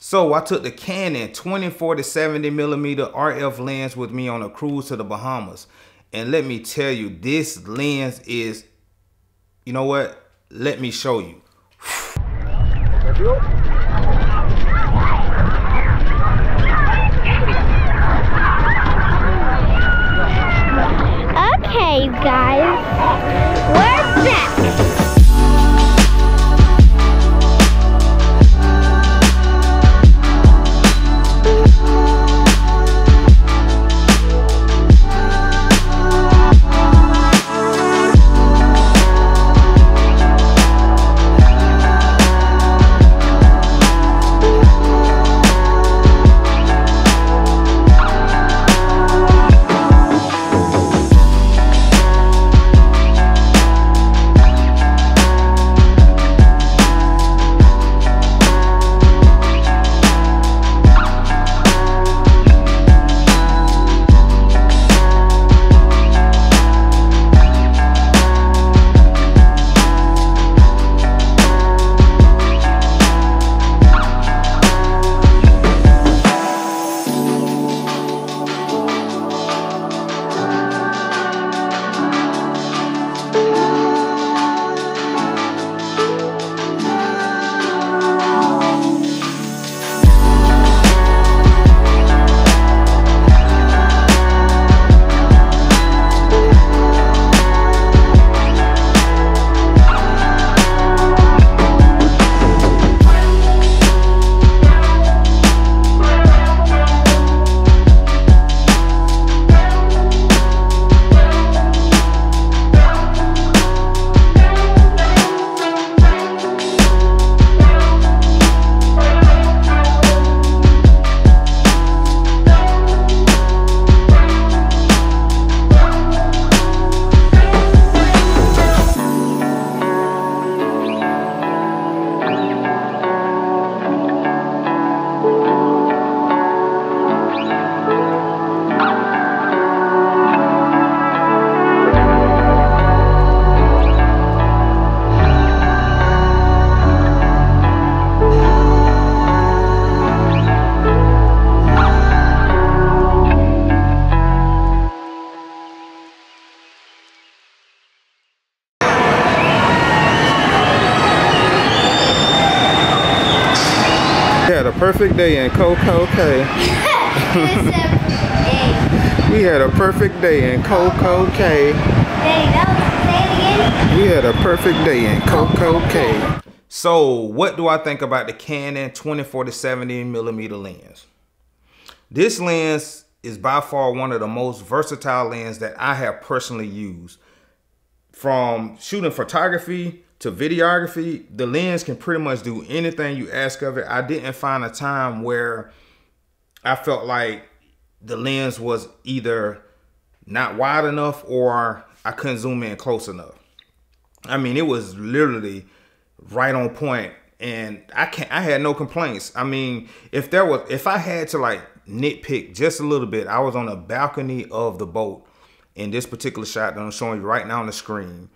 So I took the Canon 20-40-70mm RF lens with me on a cruise to the Bahamas. And let me tell you, this lens is, you know what? Let me show you. Okay, guys, we're back. We had a perfect day in Coco Cay. We had a perfect day in Coco Cay. We had a perfect day in Coco Cay. So what do I think about the Canon 20-40-70mm lens? This lens is by far one of the most versatile lenses that I have personally used. From shooting photography to videography, the lens can pretty much do anything you ask of it. I didn't find a time where I felt like the lens was either not wide enough or I couldn't zoom in close enough. I mean, it was literally right on point, and I had no complaints. I mean, if I had to like nitpick just a little bit, I was on the balcony of the boat in this particular shot that I'm showing you right now on the screen,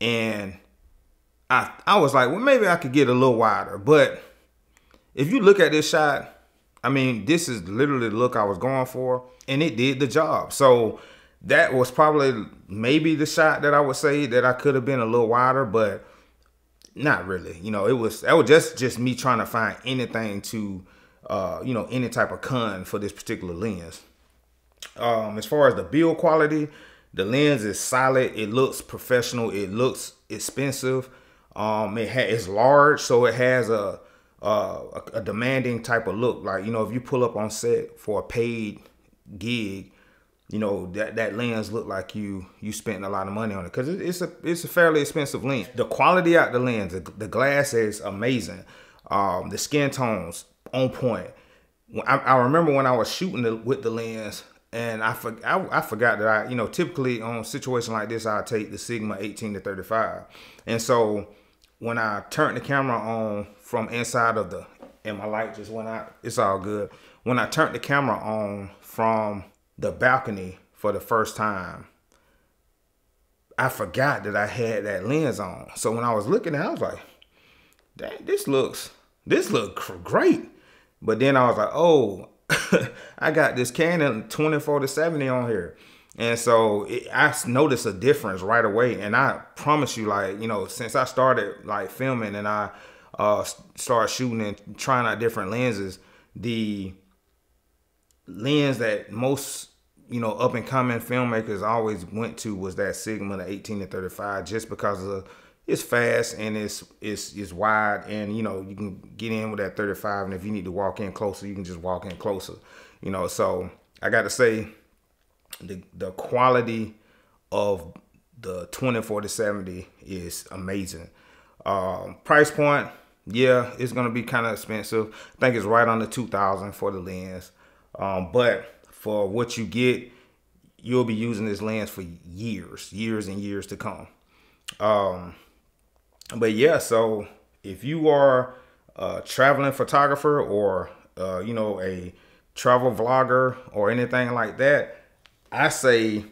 and I was like, well, maybe I could get a little wider. But if you look at this shot, I mean, this is literally the look I was going for, and it did the job. So that was probably maybe the shot that I would say that I could have been a little wider, but not really. You know, that was just me trying to find anything to, you know, any type of con for this particular lens. As far as the build quality, the lens is solid. It looks professional. It looks expensive. It's large, so it has a demanding type of look. Like, you know, if you pull up on set for a paid gig, you know, that lens look like you spent a lot of money on it, because it's a fairly expensive lens. The quality out the lens, the glass is amazing. The skin tones on point. I remember when I was shooting with the lens, and I forgot that you know, typically on a situation like this, I take the Sigma 18-35, and so when I turned the camera on from inside of and my light just went out, it's all good. When I turned the camera on from the balcony for the first time, I forgot that I had that lens on. So when I was looking at it, I was like, dang, this looks great. But then I was like, oh, I got this Canon 24-70 on here. And so I noticed a difference right away. And I promise you, like, you know, since I started like filming and I started shooting and trying out different lenses, the lens that most, you know, up and coming filmmakers always went to was that Sigma, the 18-35, just because of it's fast and it's wide, and you know, you can get in with that 35, and if you need to walk in closer, you can just walk in closer, you know. So I got to say, the quality of the 24-70 is amazing. Price point, yeah, it's gonna be kind of expensive. I think it's right under $2,000 for the lens, but for what you get, you'll be using this lens for years and years to come. But yeah, so if you are a traveling photographer or you know, a travel vlogger or anything like that, I say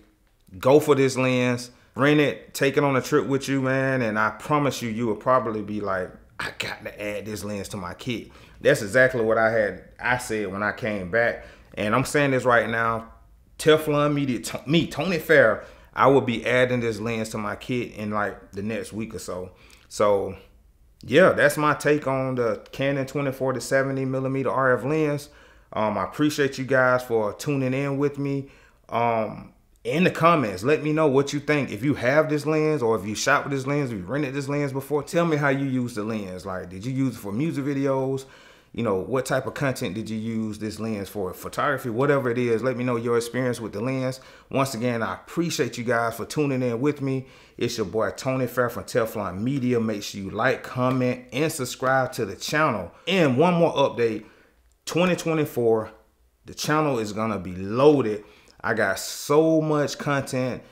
go for this lens, rent it, take it on a trip with you, man, and I promise you, you will probably be like, I got to add this lens to my kit. That's exactly what I said when I came back, and I'm saying this right now. Teflon Media, me, Tony Fair, I will be adding this lens to my kit in like the next week or so. So yeah, that's my take on the Canon 24-70 millimeter RF lens. I appreciate you guys for tuning in with me. In the comments, let me know what you think. If you have this lens, or if you shot with this lens, if you rented this lens before, tell me how you use the lens. Like, did you use it for music videos? You know, what type of content did you use this lens for? Photography, whatever it is, let me know your experience with the lens. Once again, I appreciate you guys for tuning in with me. It's your boy Tony Fair from Teflon Media. Make sure you like, comment, and subscribe to the channel. And one more update, 2024, the channel is gonna be loaded. I got so much content.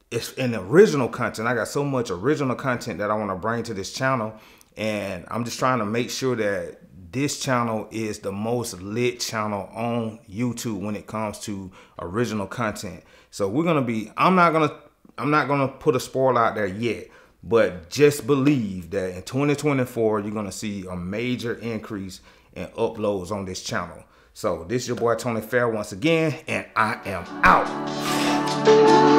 It's an original content. I got so much original content that I want to bring to this channel. And I'm just trying to make sure that this channel is the most lit channel on YouTube when it comes to original content. So we're gonna be, I'm not gonna put a spoiler out there yet, but just believe that in 2024 you're gonna see a major increase in uploads on this channel. So this is your boy Tony Fair once again, and I am out.